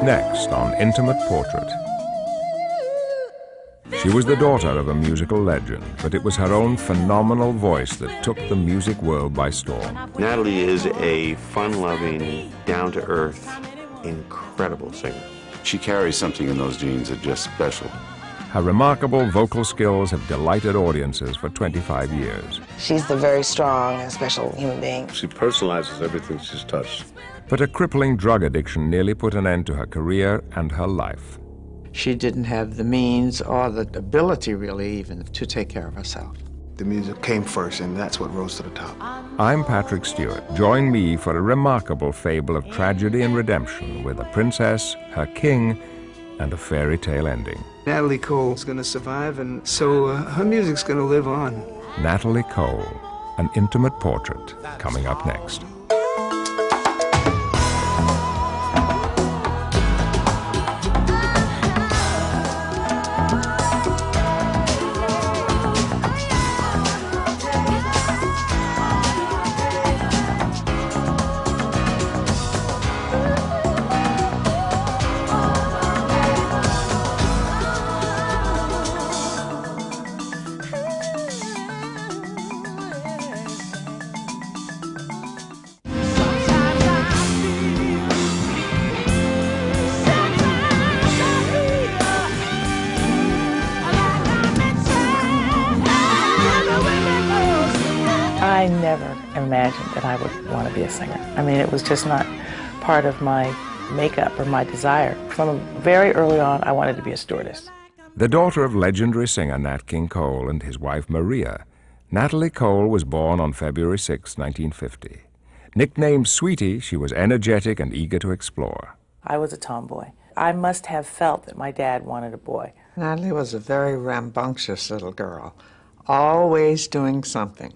next on Intimate Portrait. She was the daughter of a musical legend, but it was her own phenomenal voice that took the music world by storm. Natalie is a fun-loving, down-to-earth, incredible singer. She carries something in those genes that's just special. Her remarkable vocal skills have delighted audiences for 25 years. She's the very strong and special human being. She personalizes everything she's touched. But a crippling drug addiction nearly put an end to her career and her life. She didn't have the means or the ability, really, even to take care of herself. The music came first, and that's what rose to the top. I'm Patrick Stewart. Join me for a remarkable fable of tragedy and redemption with a princess, her king, and a fairy tale ending. Natalie Cole is going to survive, and so her music's going to live on. Natalie Cole, an intimate portrait, coming up next. I never imagined that I would want to be a singer. I mean, it was just not part of my makeup or my desire. From very early on, I wanted to be a stewardess. The daughter of legendary singer Nat King Cole and his wife Maria, Natalie Cole was born on February 6, 1950. Nicknamed Sweetie, she was energetic and eager to explore. I was a tomboy. I must have felt that my dad wanted a boy. Natalie was a very rambunctious little girl, always doing something.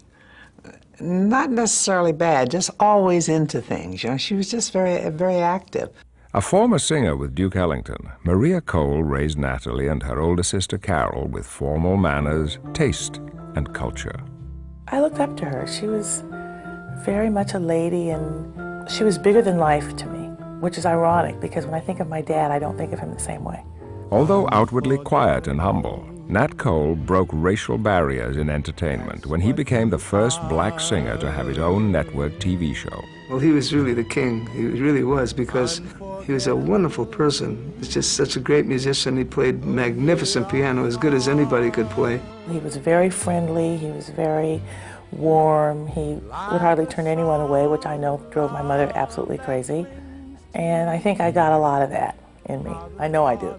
Not necessarily bad, just always into things. You know, she was just very active. A former singer with Duke Ellington, Maria Cole raised Natalie and her older sister Carol with formal manners, taste, and culture. I looked up to her. She was very much a lady, and she was bigger than life to me, which is ironic because when I think of my dad, I don't think of him the same way. Although outwardly quiet and humble, Nat Cole broke racial barriers in entertainment when he became the first black singer to have his own network TV show. Well, he was really the king. He really was, because he was a wonderful person. He's just such a great musician. He played magnificent piano, as good as anybody could play. He was very friendly. He was very warm. He would hardly turn anyone away, which I know drove my mother absolutely crazy. And I think I got a lot of that in me. I know I do.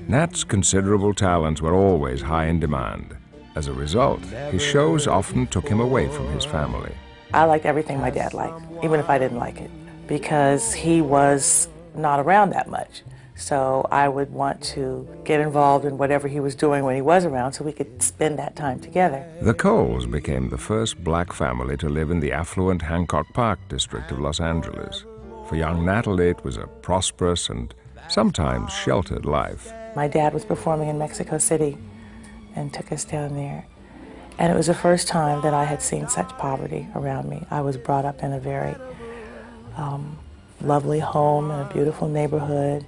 Nat's considerable talents were always high in demand. As a result, his shows often took him away from his family. I liked everything my dad liked, even if I didn't like it, because he was not around that much. So I would want to get involved in whatever he was doing when he was around so we could spend that time together. The Coles became the first black family to live in the affluent Hancock Park district of Los Angeles. For young Natalie, it was a prosperous and sometimes sheltered life. My dad was performing in Mexico City and took us down there. And it was the first time that I had seen such poverty around me. I was brought up in a very lovely home in a beautiful neighborhood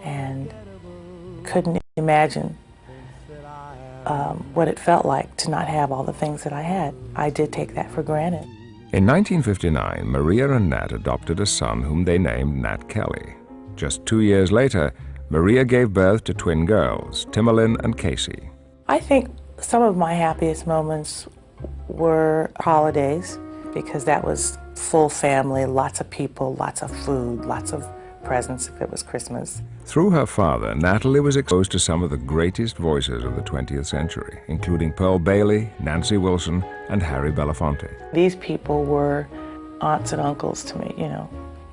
and couldn't imagine what it felt like to not have all the things that I had. I did take that for granted. In 1959, Maria and Nat adopted a son whom they named Nat Kelly. Just 2 years later, Maria gave birth to twin girls, Timolyn and Casey. I think some of my happiest moments were holidays, because that was full family, lots of people, lots of food, lots of presents if it was Christmas. Through her father, Natalie was exposed to some of the greatest voices of the 20th century, including Pearl Bailey, Nancy Wilson, and Harry Belafonte. These people were aunts and uncles to me, you know.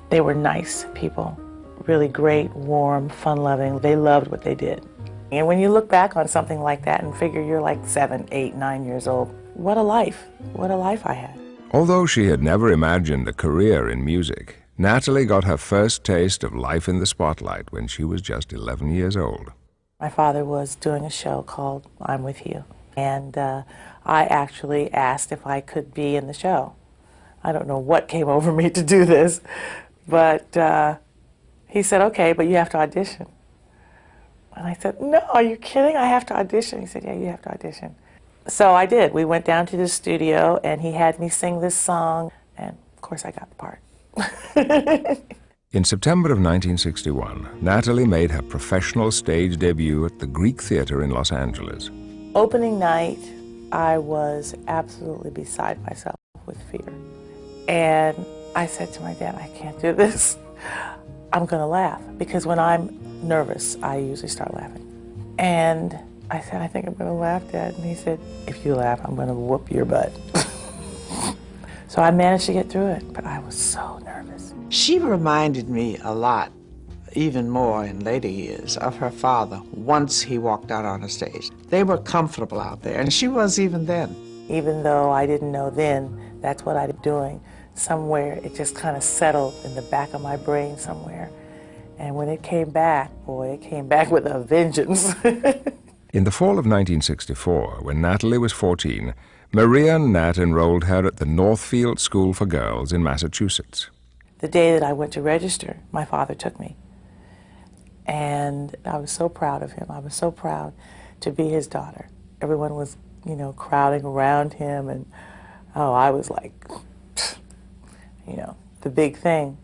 They were nice people. Really great, warm, fun-loving. They loved what they did. And when you look back on something like that and figure you're like 7, 8, 9 years old, what a life I had. Although she had never imagined a career in music, Natalie got her first taste of life in the spotlight when she was just 11 years old. My father was doing a show called I'm With You, and I actually asked if I could be in the show. I don't know what came over me to do this, but He said, okay, but you have to audition. And I said, no, are you kidding? I have to audition. He said, yeah, you have to audition. So I did. We went down to the studio, and he had me sing this song, and of course I got the part. In September of 1961, Natalie made her professional stage debut at the Greek Theater in Los Angeles. Opening night, I was absolutely beside myself with fear. And I said to my dad, I can't do this. I'm going to laugh, because when I'm nervous, I usually start laughing. And I said, I think I'm going to laugh, Dad. And he said, if you laugh, I'm going to whoop your butt. So I managed to get through it, but I was so nervous. She reminded me a lot, even more in later years, of her father once he walked out on a stage. They were comfortable out there, and she was even then. Even though I didn't know then that's what I'd be doing, somewhere it just kind of settled in the back of my brain somewhere. And when it came back, boy, it came back with a vengeance. In the fall of 1964, when Natalie was 14, Maria and Nat enrolled her at the Northfield School for Girls in Massachusetts. The day that I went to register, my father took me. And I was so proud of him. I was so proud to be his daughter. Everyone was, you know, crowding around him, and oh, I was like, you know, the big thing.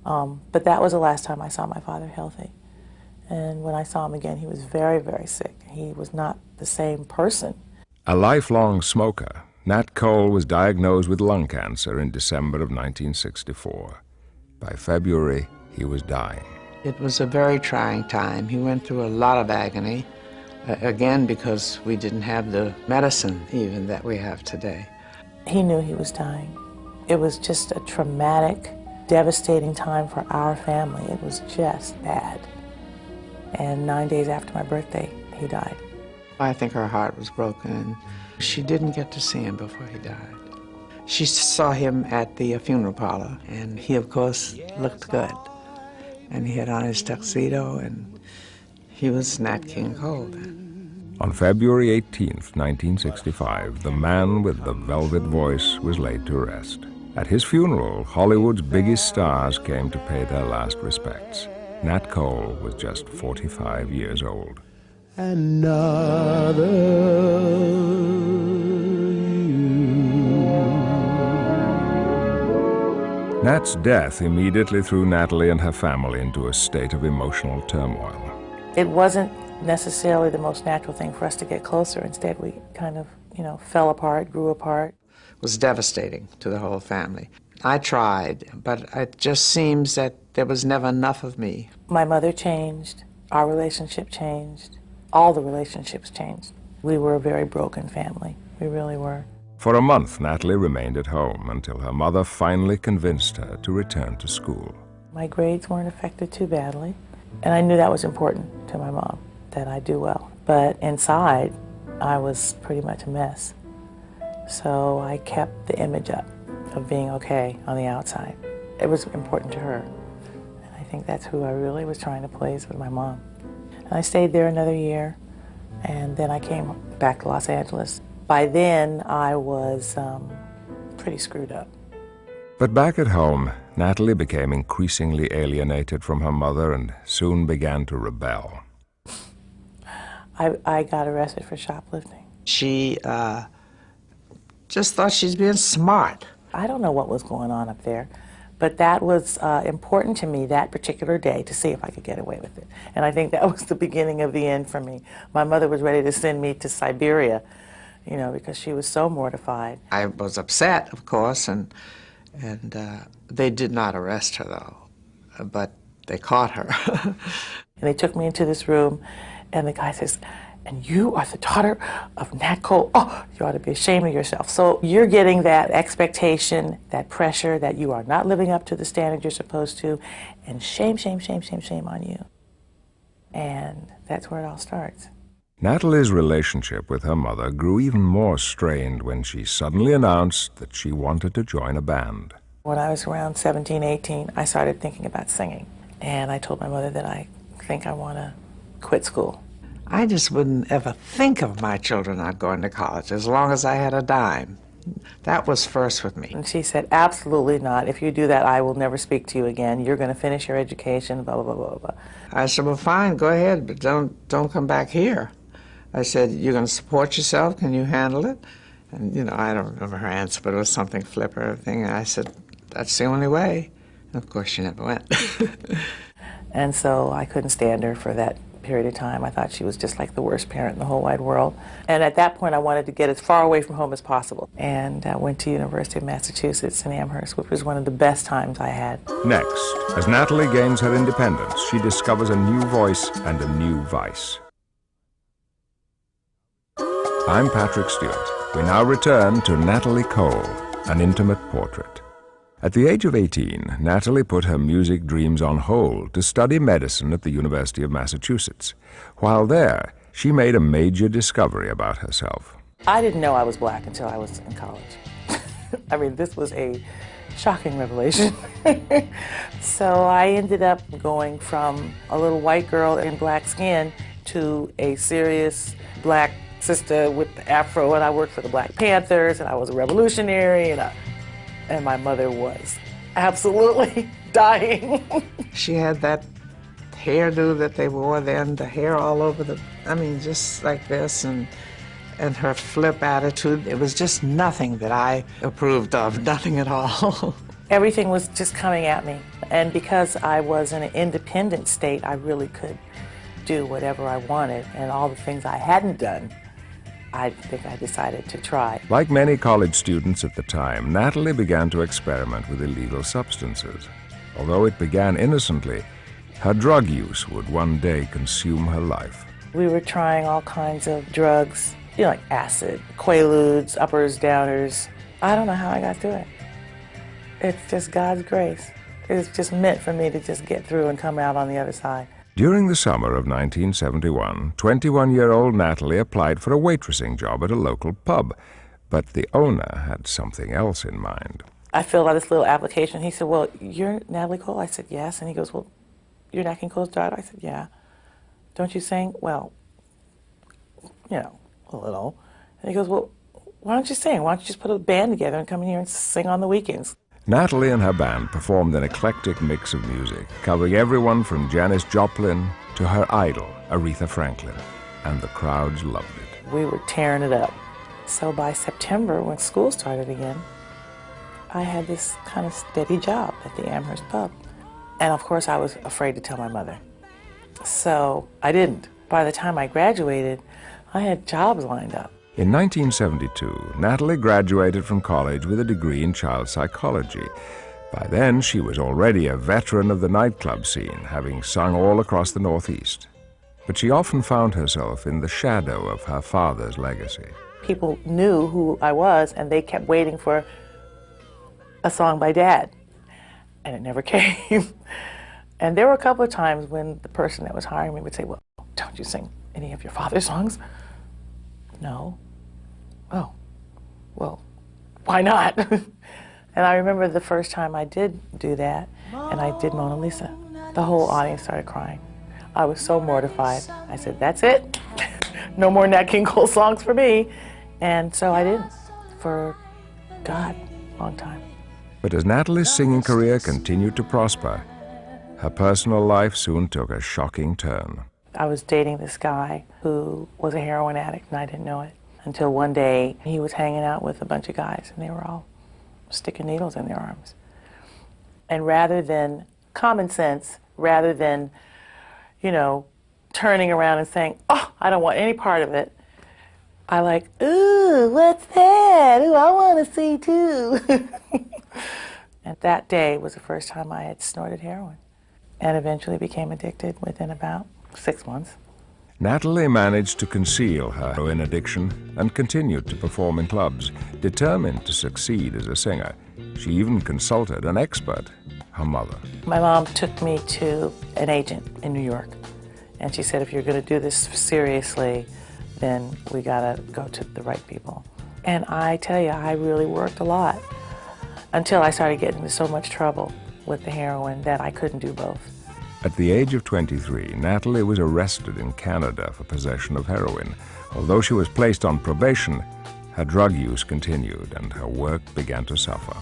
But that was the last time I saw my father healthy. And when I saw him again, he was very, very sick. He was not the same person. A lifelong smoker, Nat Cole was diagnosed with lung cancer in December of 1964. By February, he was dying. It was a very trying time. He went through a lot of agony, again, because we didn't have the medicine even that we have today. He knew he was dying. It was just a traumatic, devastating time for our family. It was just bad. And 9 days after my birthday, he died. I think her heart was broken, and she didn't get to see him before he died. She saw him at the funeral parlor, and he, of course, looked good. And he had on his tuxedo, and he was Nat King Cole then. On February 18th, 1965, the man with the velvet voice was laid to rest. At his funeral, Hollywood's biggest stars came to pay their last respects. Nat Cole was just 45 years old. Another Nat's death immediately threw Natalie and her family into a state of emotional turmoil. It wasn't necessarily the most natural thing for us to get closer. Instead, we kind of, you know, fell apart, grew apart. It was devastating to the whole family. I tried, but it just seems that there was never enough of me. My mother changed. Our relationship changed. All the relationships changed. We were a very broken family. We really were. For a month, Natalie remained at home until her mother finally convinced her to return to school. My grades weren't affected too badly, and I knew that was important to my mom, that I do well. But inside, I was pretty much a mess. So I kept the image up of being okay on the outside. It was important to her. And I think that's who I really was trying to please, with my mom. And I stayed there another year, and then I came back to Los Angeles. By then, I was pretty screwed up. But back at home, Natalie became increasingly alienated from her mother and soon began to rebel. I got arrested for shoplifting. She just thought she's being smart. I don't know what was going on up there, but that was important to me that particular day to see if I could get away with it. And I think that was the beginning of the end for me. My mother was ready to send me to Siberia, you know, because she was so mortified. I was upset, of course, and they did not arrest her, though, but they caught her. And they took me into this room, and the guy says, and you are the daughter of Nat Cole. Oh, you ought to be ashamed of yourself. So you're getting that expectation, that pressure that you are not living up to the standard you're supposed to, and shame, shame, shame, shame, shame on you. And that's where it all starts. Natalie's relationship with her mother grew even more strained when she suddenly announced that she wanted to join a band. When I was around 17, 18, I started thinking about singing. And I told my mother that I think I want to quit school. I just wouldn't ever think of my children not going to college as long as I had a dime. That was first with me. And she said, absolutely not. If you do that, I will never speak to you again. You're going to finish your education, blah, blah, blah, blah, blah. I said, well, fine, go ahead, but don't come back here. I said, you're going to support yourself? Can you handle it? And, you know, I don't remember her answer, but it was something flipper thing. And I said, that's the only way. And of course, she never went. And so I couldn't stand her for that period of time. I thought she was just like the worst parent in the whole wide world. And at that point, I wanted to get as far away from home as possible. And I went to University of Massachusetts in Amherst, which was one of the best times I had. Next, as Natalie gains her independence, she discovers a new voice and a new vice. I'm Patrick Stewart. We now return to Natalie Cole, an intimate portrait. At the age of 18, Natalie put her music dreams on hold to study medicine at the University of Massachusetts. While there, she made a major discovery about herself. I didn't know I was black until I was in college. I mean, this was a shocking revelation. So I ended up going from a little white girl in black skin to a serious black sister with the afro, and I worked for the Black Panthers, and I was a revolutionary, and my mother was absolutely dying. She had that hairdo that they wore then, the hair all over I mean, just like this, and her flip attitude. It was just nothing that I approved of, nothing at all. Everything was just coming at me. And because I was in an independent state, I really could do whatever I wanted, and all the things I hadn't done, I think I decided to try. Like many college students at the time, Natalie began to experiment with illegal substances. Although it began innocently, her drug use would one day consume her life. We were trying all kinds of drugs, you know, like acid, quaaludes, uppers, downers. I don't know how I got through it. It's just God's grace. It's just meant for me to just get through and come out on the other side. During the summer of 1971, 21-year-old Natalie applied for a waitressing job at a local pub, but the owner had something else in mind. I filled out this little application. He said, well, you're Natalie Cole? I said, yes. And he goes, well, you're Nat King Cole's daughter? I said, yeah. Don't you sing? Well, you know, a little. And he goes, well, why don't you sing? Why don't you just put a band together and come in here and sing on the weekends? Natalie and her band performed an eclectic mix of music, covering everyone from Janis Joplin to her idol, Aretha Franklin, and the crowds loved it. We were tearing it up. So by September, when school started again, I had this kind of steady job at the Amherst pub. And of course, I was afraid to tell my mother. So I didn't. By the time I graduated, I had jobs lined up. In 1972, Natalie graduated from college with a degree in child psychology. By then, she was already a veteran of the nightclub scene, having sung all across the Northeast. But she often found herself in the shadow of her father's legacy. People knew who I was, and they kept waiting for a song by Dad, and it never came. And there were a couple of times when the person that was hiring me would say, well, don't you sing any of your father's songs? No. Oh, well, why not? And I remember the first time I did do that, and I did Mona Lisa. The whole audience started crying. I was so mortified. I said, that's it. No more Nat King Cole songs for me. And so I didn't for, God, a long time. But as Natalie's singing career continued to prosper, her personal life soon took a shocking turn. I was dating this guy who was a heroin addict, and I didn't know it. Until one day, he was hanging out with a bunch of guys, and they were all sticking needles in their arms. And rather than common sense, rather than, you know, turning around and saying, oh, I don't want any part of it, I like, ooh, what's that? Ooh, I want to see too. And that day was the first time I had snorted heroin, and eventually became addicted within about 6 months. Natalie managed to conceal her heroin addiction and continued to perform in clubs, determined to succeed as a singer. She even consulted an expert, her mother. My mom took me to an agent in New York, and she said, if you're going to do this seriously, then we got to go to the right people. And I tell you, I really worked a lot until I started getting into so much trouble with the heroin that I couldn't do both. At the age of 23, Natalie was arrested in Canada for possession of heroin. Although she was placed on probation, Her drug use continued and her work began to suffer.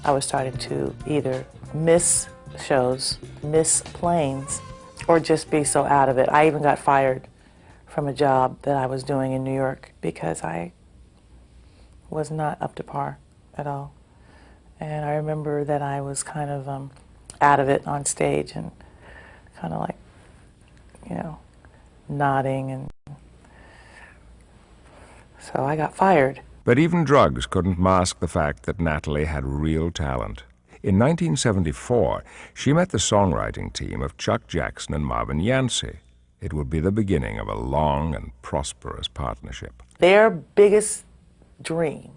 I was starting to either miss shows, miss planes, or just be so out of it. I even got fired from a job that I was doing in New York because I was not up to par at all. And I remember that I was kind of out of it on stage and kind of like, you know, nodding, and so I got fired. But even drugs couldn't mask the fact that Natalie had real talent. In 1974, she met the songwriting team of Chuck Jackson and Marvin Yancey. It would be the beginning of a long and prosperous partnership. Their biggest dream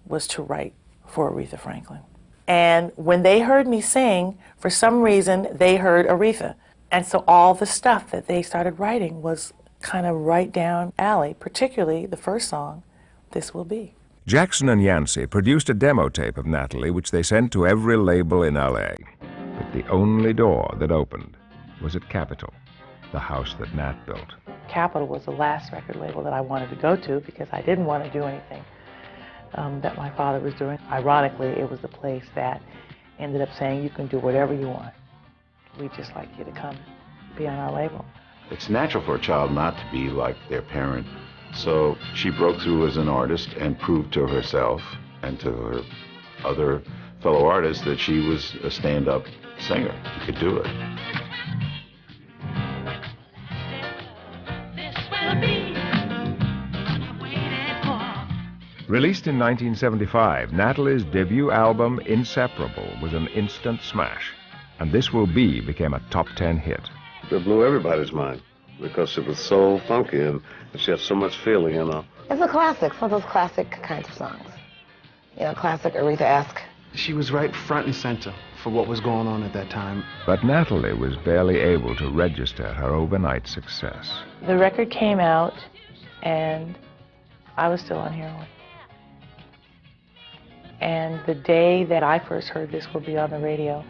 was to write for Aretha Franklin. And when they heard me sing, for some reason, they heard Aretha. And so all the stuff that they started writing was kind of right down alley, particularly the first song, This Will Be. Jackson and Yancey produced a demo tape of Natalie, which they sent to every label in L.A. But the only door that opened was at Capitol, the house that Nat built. Capitol was the last record label that I wanted to go to because I didn't want to do anything that my father was doing. Ironically, it was the place that ended up saying, you can do whatever you want. We'd just like you to come be on our label. It's natural for a child not to be like their parent. So she broke through as an artist and proved to herself and to her other fellow artists that she was a stand-up singer who could do it. Released in 1975, Natalie's debut album, Inseparable, was an instant smash. And This Will Be became a top 10 hit. It blew everybody's mind because it was so funky and she had so much feeling, you know. It's a classic, one of those classic kinds of songs. You know, classic Aretha-esque. She was right front and center for what was going on at that time. But Natalie was barely able to register her overnight success. The record came out, and I was still on heroin. And the day that I first heard This Will Be on the radio,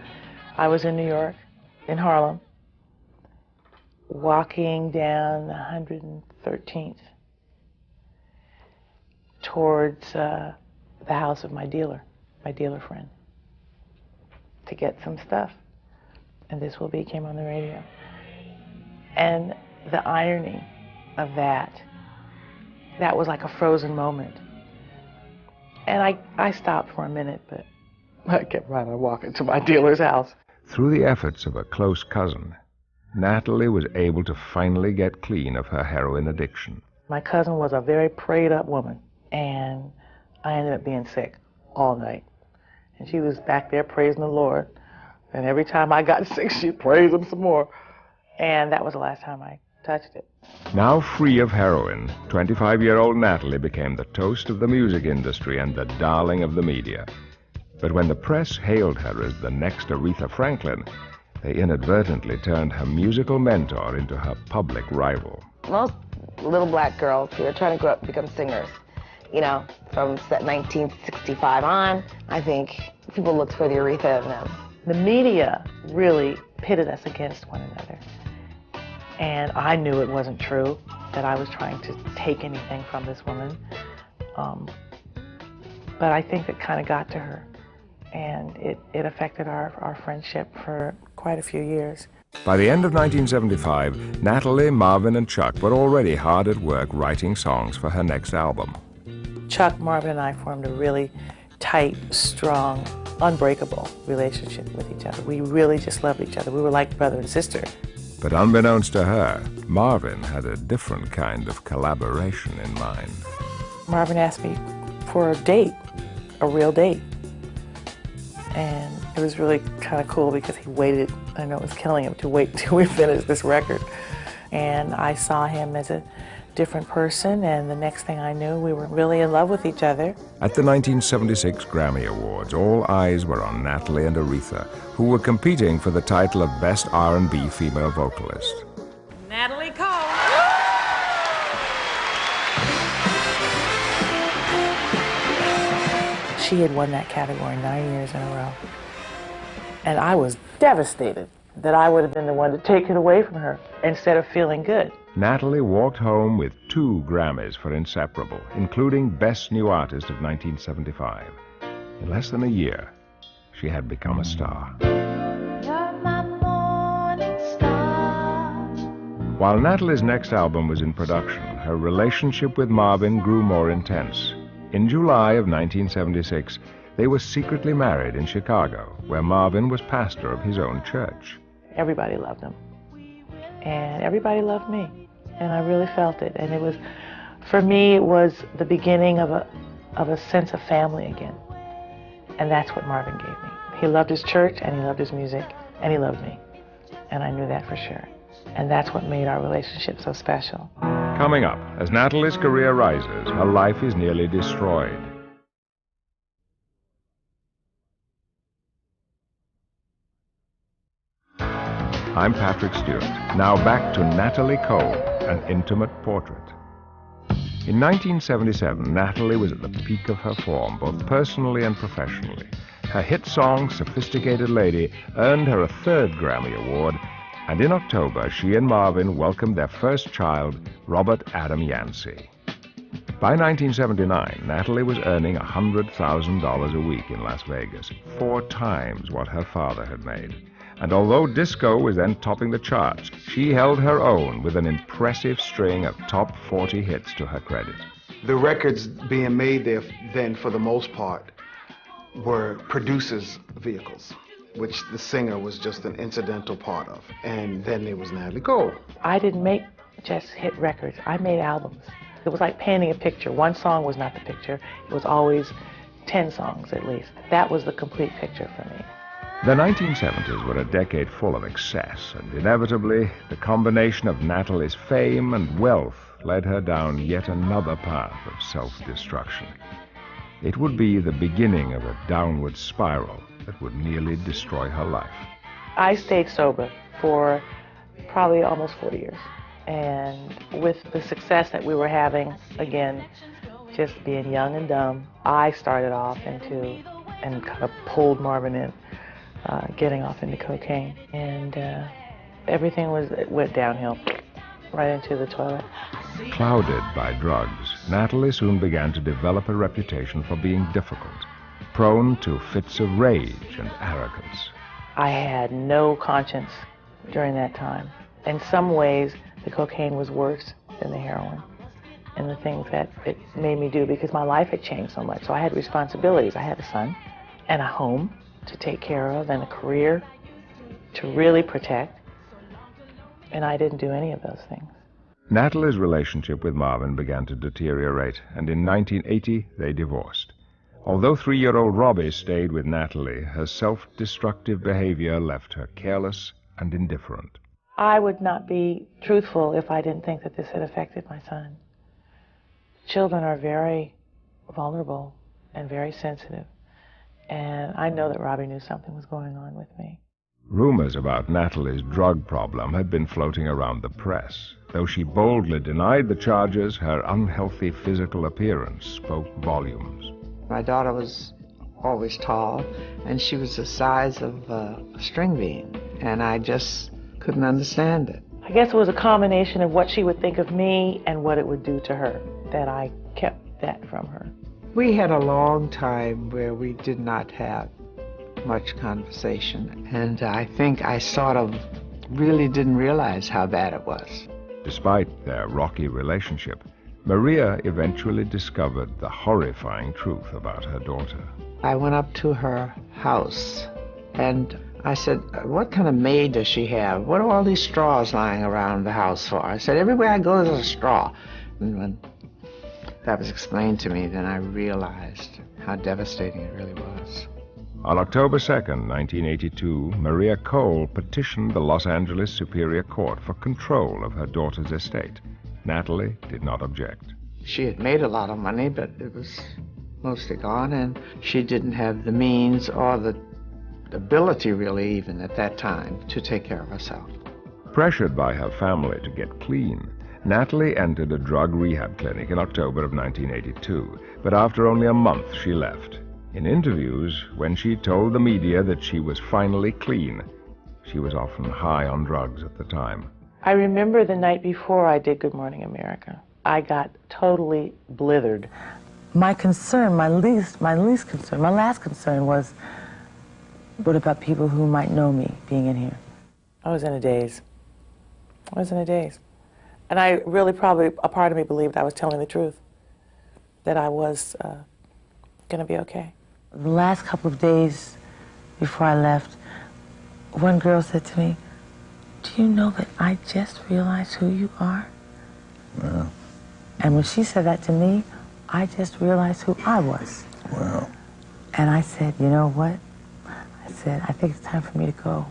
I was in New York, in Harlem, walking down 113th towards the house of my dealer friend, to get some stuff. And This Will Be came on the radio. And the irony of that was like a frozen moment. And I stopped for a minute, but I kept right on walking to my dealer's house. Through the efforts of a close cousin, Natalie was able to finally get clean of her heroin addiction. My cousin was a very prayed-up woman, and I ended up being sick all night. And she was back there praising the Lord, and every time I got sick, she'd praise him some more. And that was the last time I touched it. Now free of heroin, 25-year-old Natalie became the toast of the music industry and the darling of the media. But when the press hailed her as the next Aretha Franklin, they inadvertently turned her musical mentor into her public rival. Most little black girls who are trying to grow up and become singers, you know, from 1965 on, I think people looked for the Aretha of them. The media really pitted us against one another. And I knew it wasn't true, that I was trying to take anything from this woman. But I think it kind of got to her. And it affected our friendship for quite a few years. By the end of 1975, Natalie, Marvin, and Chuck were already hard at work writing songs for her next album. Chuck, Marvin, and I formed a really tight, strong, unbreakable relationship with each other. We really just loved each other. We were like brother and sister. But unbeknownst to her, Marvin had a different kind of collaboration in mind. Marvin asked me for a date, a real date. And it was really kind of cool because he waited, I know it was killing him, to wait till we finished this record. And I saw him as a different person, and the next thing I knew, we were really in love with each other. At the 1976 Grammy Awards, all eyes were on Natalie and Aretha, who were competing for the title of Best R&B Female Vocalist. Natalie Cole. She had won that category 9 years in a row. And I was devastated that I would have been the one to take it away from her instead of feeling good. Natalie walked home with 2 Grammys for Inseparable, including Best New Artist of 1975. In less than a year, she had become a star. While Natalie's next album was in production, her relationship with Marvin grew more intense. In July of 1976, they were secretly married in Chicago, where Marvin was pastor of his own church. Everybody loved him, and everybody loved me, and I really felt it. And it was, for me, it was the beginning of a sense of family again, and that's what Marvin gave me. He loved his church, and he loved his music, and he loved me, and I knew that for sure. And that's what made our relationship so special. Coming up, as Natalie's career rises, her life is nearly destroyed. I'm Patrick Stewart. Now back to Natalie Cole, an intimate portrait. In 1977, Natalie was at the peak of her form, both personally and professionally. Her hit song, Sophisticated Lady, earned her a 3rd Grammy Award, and in October, she and Marvin welcomed their first child, Robert Adam Yancey. By 1979, Natalie was earning $100,000 a week in Las Vegas, 4 times what her father had made. And although disco was then topping the charts, she held her own with an impressive string of top 40 hits to her credit. The records being made there then, for the most part, were producers' vehicles, which the singer was just an incidental part of. And then there was Natalie Cole. I didn't make just hit records. I made albums. It was like painting a picture. One song was not the picture. It was always 10 songs at least. That was the complete picture for me. The 1970s were a decade full of excess, and inevitably, the combination of Natalie's fame and wealth led her down yet another path of self-destruction. It would be the beginning of a downward spiral that would nearly destroy her life. I stayed sober for probably almost 40 years. And with the success that we were having, again, just being young and dumb, I started off into, and kind of pulled Marvin in, getting off into cocaine. And everything went downhill, right into the toilet. Clouded by drugs, Natalie soon began to develop a reputation for being difficult, prone to fits of rage and arrogance. I had no conscience during that time. In some ways, the cocaine was worse than the heroin and the things that it made me do, because my life had changed so much. So I had responsibilities. I had a son and a home to take care of and a career to really protect, and I didn't do any of those things. Natalie's relationship with Marvin began to deteriorate, and in 1980 they divorced. Although 3-year-old Robbie stayed with Natalie, her self-destructive behavior left her careless and indifferent. I would not be truthful if I didn't think that this had affected my son. Children are very vulnerable and very sensitive, and I know that Robbie knew something was going on with me. Rumors about Natalie's drug problem had been floating around the press. Though she boldly denied the charges, her unhealthy physical appearance spoke volumes. My daughter was always tall, and she was the size of a string bean, and I just couldn't understand it. I guess it was a combination of what she would think of me and what it would do to her, that I kept that from her. We had a long time where we did not have much conversation, and I think I sort of really didn't realize how bad it was. Despite their rocky relationship, Maria eventually discovered the horrifying truth about her daughter. I went up to her house, and I said, "What kind of maid does she have? What are all these straws lying around the house for?" I said, "Everywhere I go there's a straw." And when that was explained to me, then I realized how devastating it really was. On October 2nd, 1982, Maria Cole petitioned the Los Angeles Superior Court for control of her daughter's estate. Natalie did not object. She had made a lot of money, but it was mostly gone, and she didn't have the means or the ability, really, even at that time, to take care of herself. Pressured by her family to get clean, Natalie entered a drug rehab clinic in October of 1982, but after only a month she left. In interviews, when she told the media that she was finally clean, she was often high on drugs at the time. I remember the night before I did Good Morning America. I got totally blithered. My concern, my last concern was, what about people who might know me being in here? I was in a daze. And I really probably, a part of me believed I was telling the truth, that I was gonna be okay. The last couple of days before I left, one girl said to me, "Do you know that I just realized who you are?" Yeah. And when she said that to me, I just realized who I was. Wow. And I said, you know what? I said, I think it's time for me to go.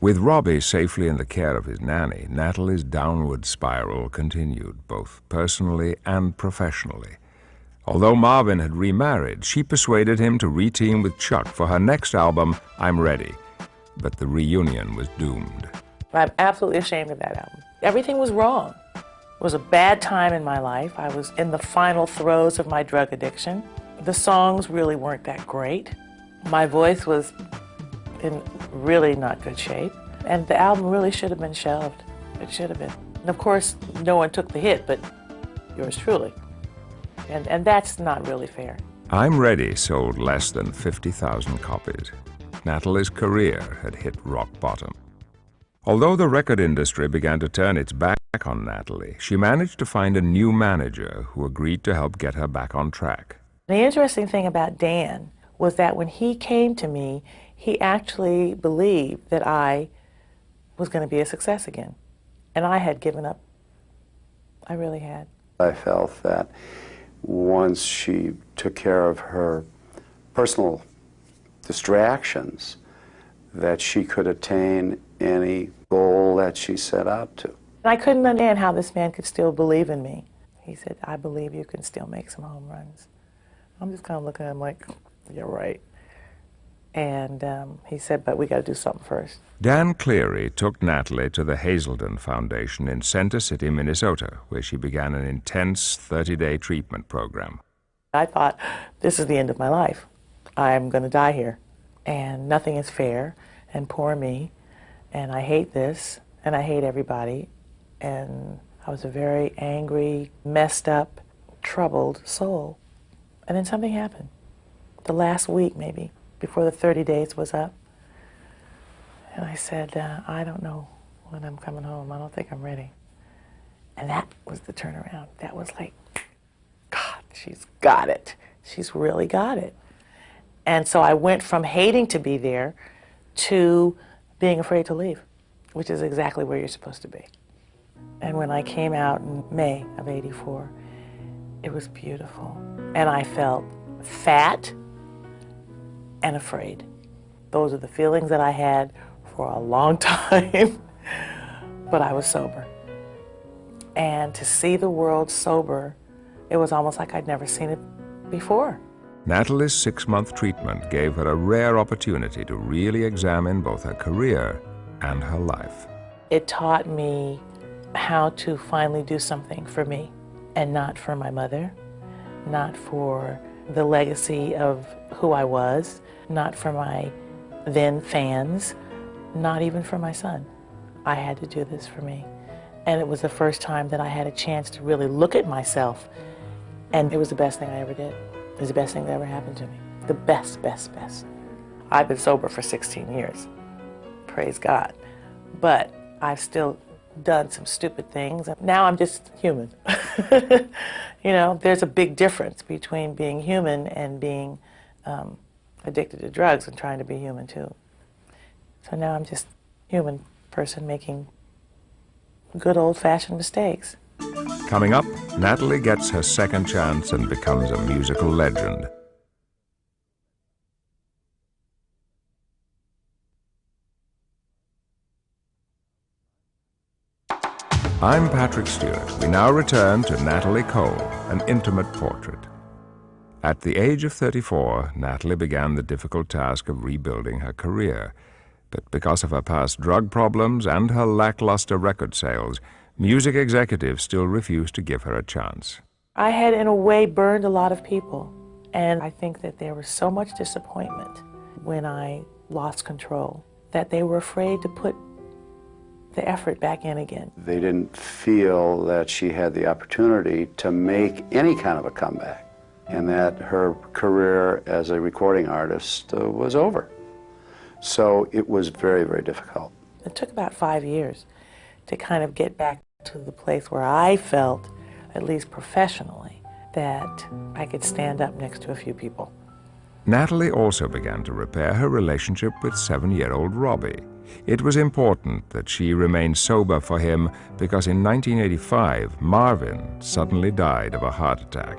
With Robbie safely in the care of his nanny, Natalie's downward spiral continued, both personally and professionally. Although Marvin had remarried, she persuaded him to re-team with Chuck for her next album, I'm Ready. But the reunion was doomed. I'm absolutely ashamed of that album. Everything was wrong. It was a bad time in my life. I was in the final throes of my drug addiction. The songs really weren't that great. My voice was in really not good shape. And the album really should have been shelved. It should have been. And of course, no one took the hit, but yours truly. And that's not really fair. I'm Ready sold less than 50,000 copies. Natalie's career had hit rock bottom. Although the record industry began to turn its back on Natalie, she managed to find a new manager who agreed to help get her back on track. The interesting thing about Dan was that when he came to me, he actually believed that I was going to be a success again. And I had given up. I really had. I felt that once she took care of her personal distractions, that she could attain any goal that she set out to. I couldn't understand how this man could still believe in me. He said, I believe you can still make some home runs. I'm just kind of looking at him like, you're right. And he said, but we got to do something first. Dan Cleary took Natalie to the Hazelden Foundation in Center City, Minnesota, where she began an intense 30-day treatment program. I thought, this is the end of my life. I'm going to die here. And nothing is fair, and poor me, and I hate this, and I hate everybody. And I was a very angry, messed up, troubled soul. And then something happened. The last week, maybe, before the 30 days was up. And I said, I don't know when I'm coming home. I don't think I'm ready. And that was the turnaround. That was like, God, she's got it. She's really got it. And so I went from hating to be there to being afraid to leave, which is exactly where you're supposed to be. And when I came out in May of '84, it was beautiful. And I felt fat and afraid. Those are the feelings that I had for a long time, but I was sober. And to see the world sober, it was almost like I'd never seen it before. Natalie's 6-month treatment gave her a rare opportunity to really examine both her career and her life. It taught me how to finally do something for me, and not for my mother, not for the legacy of who I was, not for my then fans, not even for my son. I had to do this for me. And it was the first time that I had a chance to really look at myself, and it was the best thing I ever did. It was the best thing that ever happened to me. The best, best, best. I've been sober for 16 years, praise God. But I've still done some stupid things. Now I'm just human. You know, there's a big difference between being human and being addicted to drugs and trying to be human too. So now I'm just a human person making good old-fashioned mistakes. Coming up, Natalie gets her second chance and becomes a musical legend. I'm Patrick Stewart. We now return to Natalie Cole, an intimate portrait. At the age of 34, Natalie began the difficult task of rebuilding her career. But because of her past drug problems and her lackluster record sales, music executives still refused to give her a chance. I had, in a way, burned a lot of people. And I think that there was so much disappointment when I lost control that they were afraid to put the effort back in again. They didn't feel that she had the opportunity to make any kind of a comeback, and that her career as a recording artist was over. So it was very, very difficult. It took about 5 years to kind of get back to the place where I felt, at least professionally, that I could stand up next to a few people. Natalie also began to repair her relationship with 7-year-old Robbie. It was important that she remained sober for him because in 1985, Marvin suddenly died of a heart attack.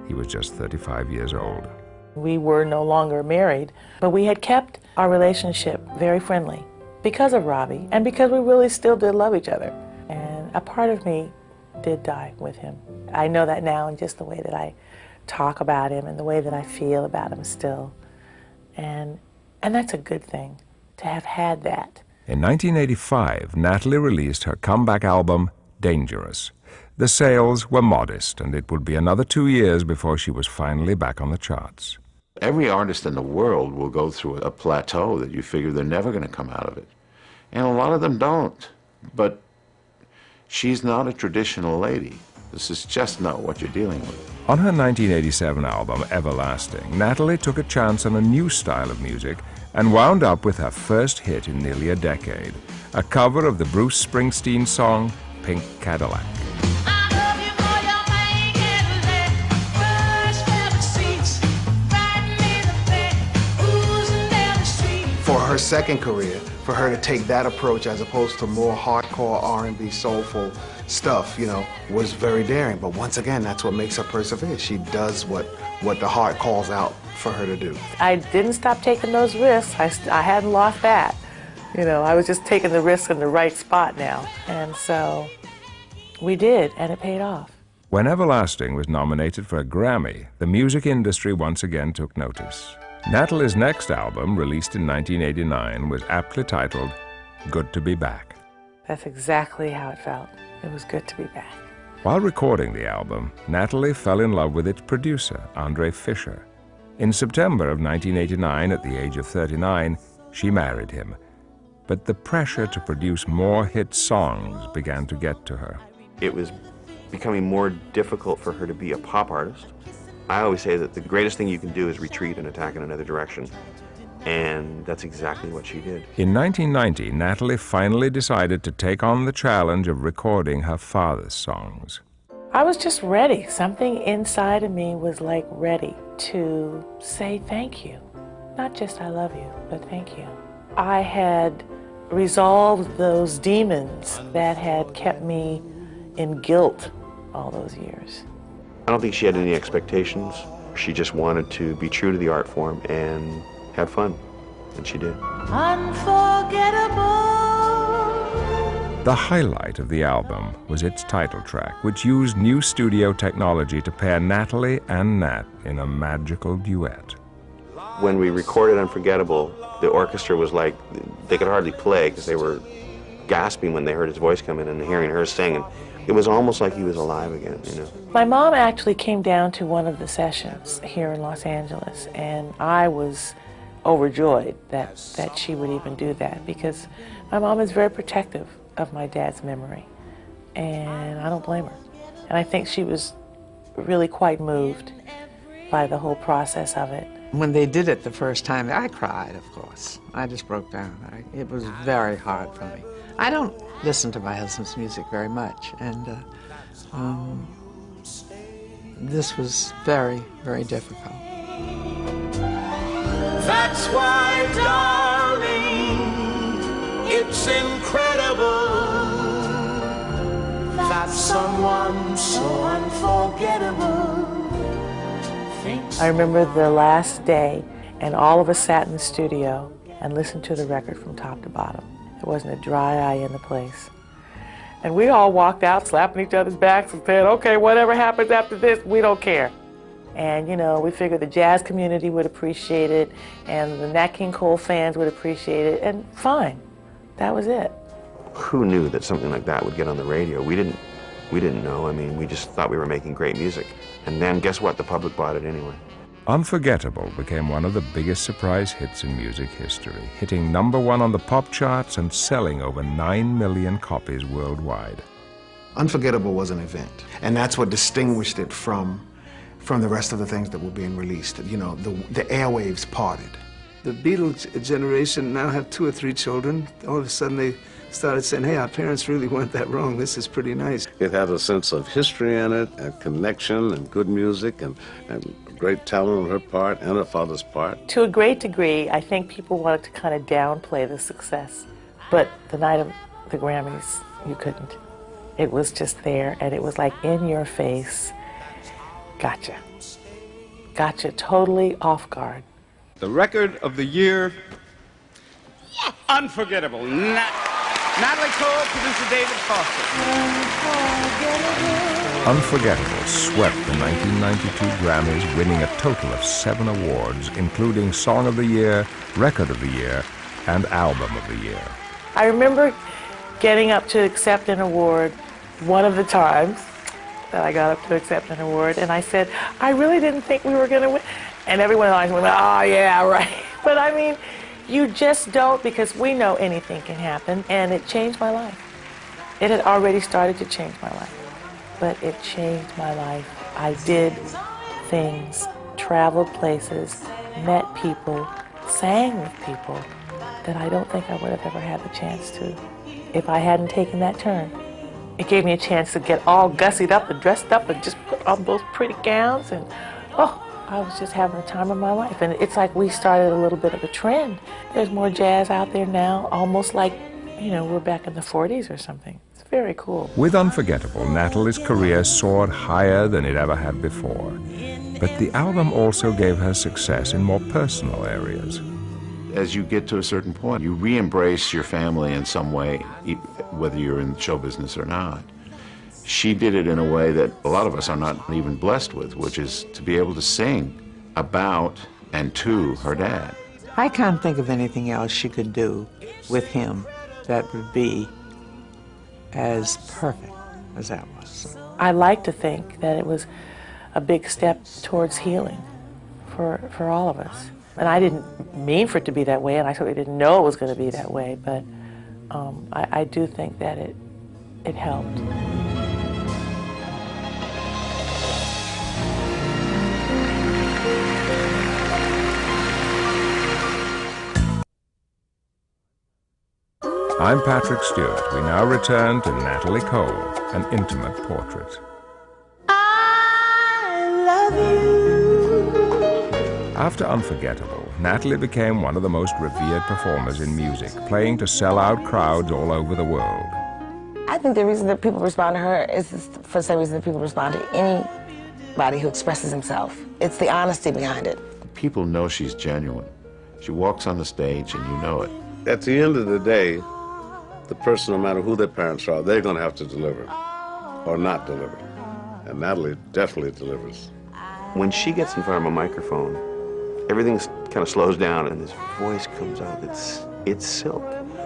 He was just 35 years old. We were no longer married, but we had kept our relationship very friendly because of Robbie and because we really still did love each other. And a part of me did die with him. I know that now in just the way that I talk about him and the way that I feel about him still. And that's a good thing, to have had that. In 1985, Natalie released her comeback album, Dangerous. The sales were modest, and it would be another 2 years before she was finally back on the charts. Every artist in the world will go through a plateau that you figure they're never going to come out of it. And a lot of them don't. But she's not a traditional lady. This is just not what you're dealing with. On her 1987 album, Everlasting, Natalie took a chance on a new style of music and wound up with her first hit in nearly a decade, a cover of the Bruce Springsteen song, Pink Cadillac. For her second career, for her to take that approach as opposed to more hardcore R&B soulful stuff, you know, was very daring. But once again, that's what makes her persevere. She does what the heart calls out for her to do. I didn't stop taking those risks. I hadn't lost that. You know, I was just taking the risks in the right spot now. And so we did, and it paid off. When Everlasting was nominated for a Grammy, the music industry once again took notice. Natalie's next album, released in 1989, was aptly titled Good to Be Back. That's exactly how it felt. It was good to be back. While recording the album, Natalie fell in love with its producer, Andre Fisher. In September of 1989, at the age of 39, she married him. But the pressure to produce more hit songs began to get to her. It was becoming more difficult for her to be a pop artist. I always say that the greatest thing you can do is retreat and attack in another direction. And that's exactly what she did. In 1990, Natalie finally decided to take on the challenge of recording her father's songs. I was just ready. Something inside of me was like ready to say thank you. Not just I love you, but thank you. I had resolved those demons that had kept me in guilt all those years. I don't think she had any expectations. She just wanted to be true to the art form and have fun, and she did. Unforgettable. The highlight of the album was its title track, which used new studio technology to pair Natalie and Nat in a magical duet. When we recorded Unforgettable, the orchestra was like, they could hardly play because they were gasping when they heard his voice come in and hearing her sing. And it was almost like he was alive again, you know. My mom actually came down to one of the sessions here in Los Angeles, and I was overjoyed that she would even do that, because my mom is very protective of my dad's memory, and I don't blame her. And I think she was really quite moved by the whole process of it. When they did it the first time, I cried, of course. I just broke down. It was very hard for me. I don't listen to my husband's music very much, and this was very, very difficult. That's why, darling, it's incredible that someone so unforgettable thinks. I remember the last day, and all of us sat in the studio and listened to the record from top to bottom. There wasn't a dry eye in the place. And we all walked out slapping each other's backs and saying, okay, whatever happens after this, we don't care. And, you know, we figured the jazz community would appreciate it, and the Nat King Cole fans would appreciate it, and fine. That was it. Who knew that something like that would get on the radio? We didn't know. I mean, we just thought we were making great music. And then guess what? The public bought it anyway. Unforgettable became one of the biggest surprise hits in music history, hitting #1 on the pop charts and selling over 9 million copies worldwide. Unforgettable was an event, and that's what distinguished it from the rest of the things that were being released. You know, the airwaves parted. The Beatles generation now have 2 or 3 children. All of a sudden they started saying, hey, our parents really weren't that wrong. This is pretty nice. It had a sense of history in it, and connection, and good music, and great talent on her part and her father's part. To a great degree, I think people wanted to kind of downplay the success. But the night of the Grammys, you couldn't. It was just there, and it was like in your face. Gotcha. Gotcha, totally off guard. The record of the year, Unforgettable. Natalie Cole, producer David Foster. Unforgettable swept the 1992 Grammys, winning a total of 7 awards, including Song of the Year, Record of the Year, and Album of the Year. I remember getting up to accept an award one of the times that I got up to accept an award, and I said, I really didn't think we were going to win. And everyone else went, oh, yeah, right. But I mean, you just don't, because we know anything can happen, and it changed my life. It had already started to change my life, but it changed my life. I did things, traveled places, met people, sang with people that I don't think I would have ever had the chance to if I hadn't taken that turn. It gave me a chance to get all gussied up and dressed up and just put on those pretty gowns, and oh, I was just having the time of my life. And it's like we started a little bit of a trend. There's more jazz out there now, almost like, you know, we're back in the 40s or something. It's very cool. With Unforgettable, Natalie's career soared higher than it ever had before. But the album also gave her success in more personal areas. As you get to a certain point, you re-embrace your family in some way, whether you're in show business or not. She did it in a way that a lot of us are not even blessed with, which is to be able to sing about and to her dad. I can't think of anything else she could do with him that would be as perfect as that was. I like to think that it was a big step towards healing for all of us. And I didn't mean for it to be that way, and I certainly didn't know it was going to be that way, but I do think that it helped. I'm Patrick Stewart. We now return to Natalie Cole, an intimate portrait. I love you. After Unforgettable, Natalie became one of the most revered performers in music, playing to sell-out crowds all over the world. I think the reason that people respond to her is for the same reason that people respond to anybody who expresses himself. It's the honesty behind it. People know she's genuine. She walks on the stage and you know it. At the end of the day, the person, no matter who their parents are, they're going to have to deliver or not deliver. And Natalie definitely delivers. When she gets in front of a microphone, everything kind of slows down and this voice comes out. It's silk.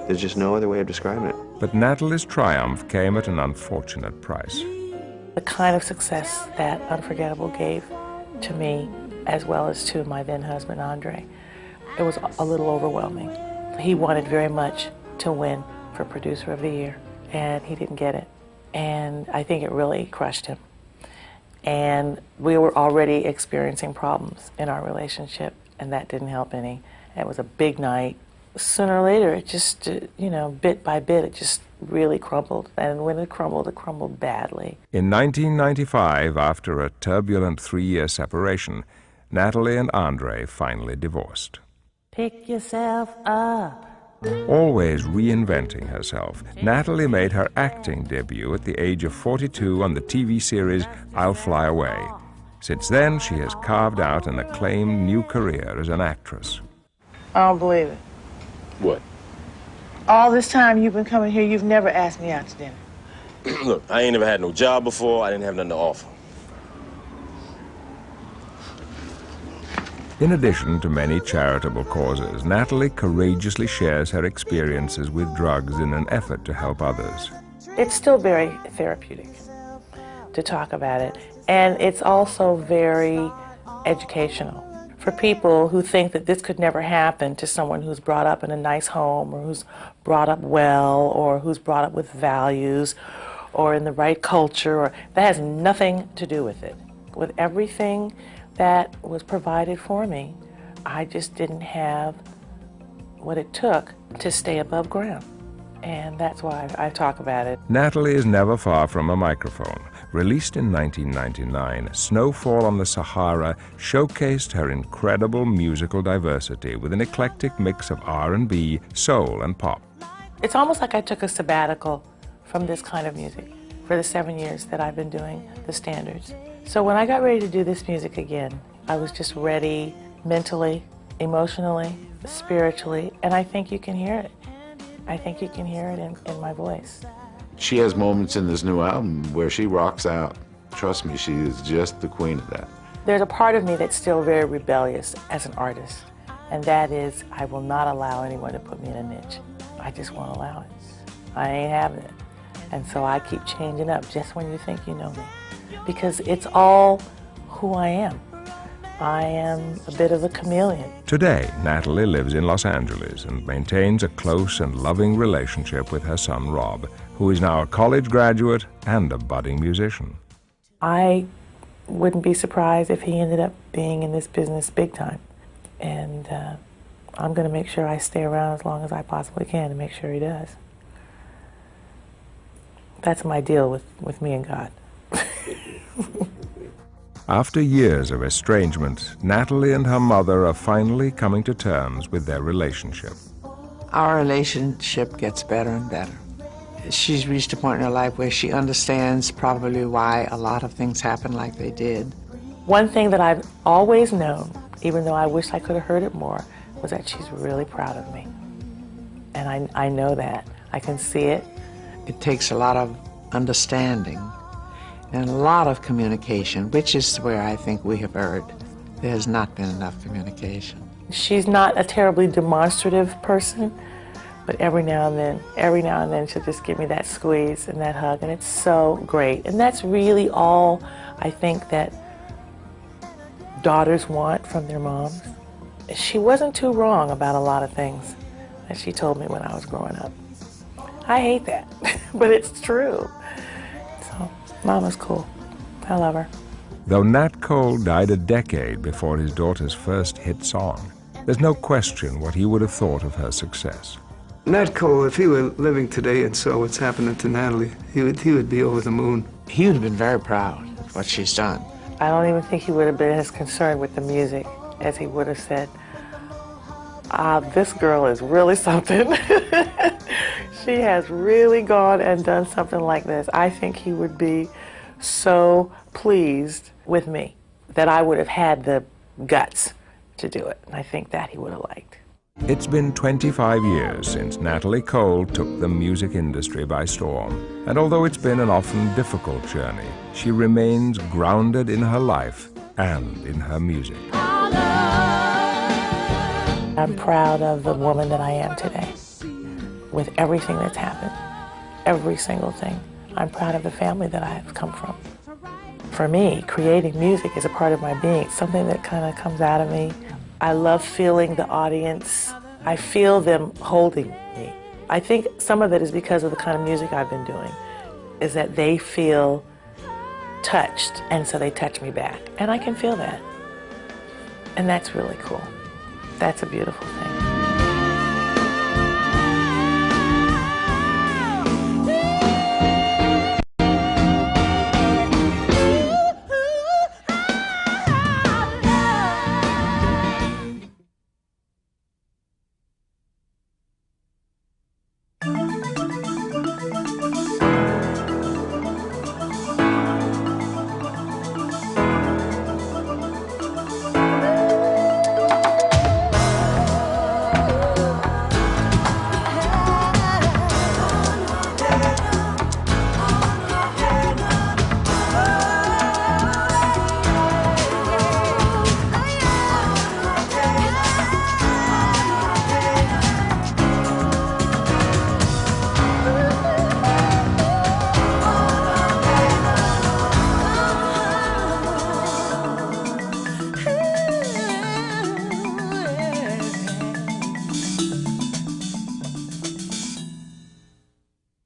There's just no other way of describing it. But Natalie's triumph came at an unfortunate price. The kind of success that Unforgettable gave to me, as well as to my then husband, Andre, it was a little overwhelming. He wanted very much to win for Producer of the Year, and he didn't get it. And I think it really crushed him. And we were already experiencing problems in our relationship, and that didn't help any. It was a big night. Sooner or later, it just, you know, bit by bit, it just really crumbled. And when it crumbled badly. In 1995, after a turbulent 3-year separation, Natalie and Andre finally divorced. Pick yourself up. Always reinventing herself, Natalie made her acting debut at the age of 42 on the TV series I'll Fly Away. Since then, she has carved out an acclaimed new career as an actress. I don't believe it. What? All this time you've been coming here, you've never asked me out to dinner. Look, I ain't never had no job before. I didn't have nothing to offer. In addition to many charitable causes, Natalie courageously shares her experiences with drugs in an effort to help others. It's still very therapeutic to talk about it, and it's also very educational for people who think that this could never happen to someone who's brought up in a nice home, or who's brought up well, or who's brought up with values, or in the right culture. Or that has nothing to do with it. With everything that was provided for me, I just didn't have what it took to stay above ground. And that's why I talk about it. Natalie is never far from a microphone. Released in 1999, Snowfall on the Sahara showcased her incredible musical diversity with an eclectic mix of R&B, soul, and pop. It's almost like I took a sabbatical from this kind of music for the 7 years that I've been doing the standards. So when I got ready to do this music again, I was just ready mentally, emotionally, spiritually, and I think you can hear it. I think you can hear it in my voice. She has moments in this new album where she rocks out. Trust me, she is just the queen of that. There's a part of me that's still very rebellious as an artist, and that is I will not allow anyone to put me in a niche. I just won't allow it. I ain't having it. And so I keep changing up just when you think you know me, because it's all who I am. I am a bit of a chameleon. Today, Natalie lives in Los Angeles and maintains a close and loving relationship with her son, Rob, who is now a college graduate and a budding musician. I wouldn't be surprised if he ended up being in this business big time. And I'm going to make sure I stay around as long as I possibly can to make sure he does. That's my deal with me and God. After years of estrangement, Natalie and her mother are finally coming to terms with their relationship. Our relationship gets better and better. She's reached a point in her life where she understands probably why a lot of things happen like they did. One thing that I've always known, even though I wish I could have heard it more, was that she's really proud of me. And I know that. I can see it. It takes a lot of understanding and a lot of communication, which is where I think we have erred. There has not been enough communication. She's not a terribly demonstrative person, but every now and then she'll just give me that squeeze and that hug, and it's so great. And that's really all I think that daughters want from their moms. She wasn't too wrong about a lot of things that she told me when I was growing up. I hate that, but it's true. So, Mama's cool. I love her. Though Nat Cole died a decade before his daughter's first hit song, there's no question what he would have thought of her success. Nat Cole, if he were living today and saw what's happening to Natalie, he would be over the moon. He would have been very proud of what she's done. I don't even think he would have been as concerned with the music as he would have said, this girl is really something. She has really gone and done something like this. I think he would be so pleased with me that I would have had the guts to do it. And I think that he would have liked. It's been 25 years since Natalie Cole took the music industry by storm. And although it's been an often difficult journey, she remains grounded in her life and in her music. I'm proud of the woman that I am today, with everything that's happened, every single thing. I'm proud of the family that I have come from. For me, creating music is a part of my being. It's something that kind of comes out of me. I love feeling the audience. I feel them holding me. I think some of it is because of the kind of music I've been doing, is that they feel touched, and so they touch me back. And I can feel that. And that's really cool. That's a beautiful thing.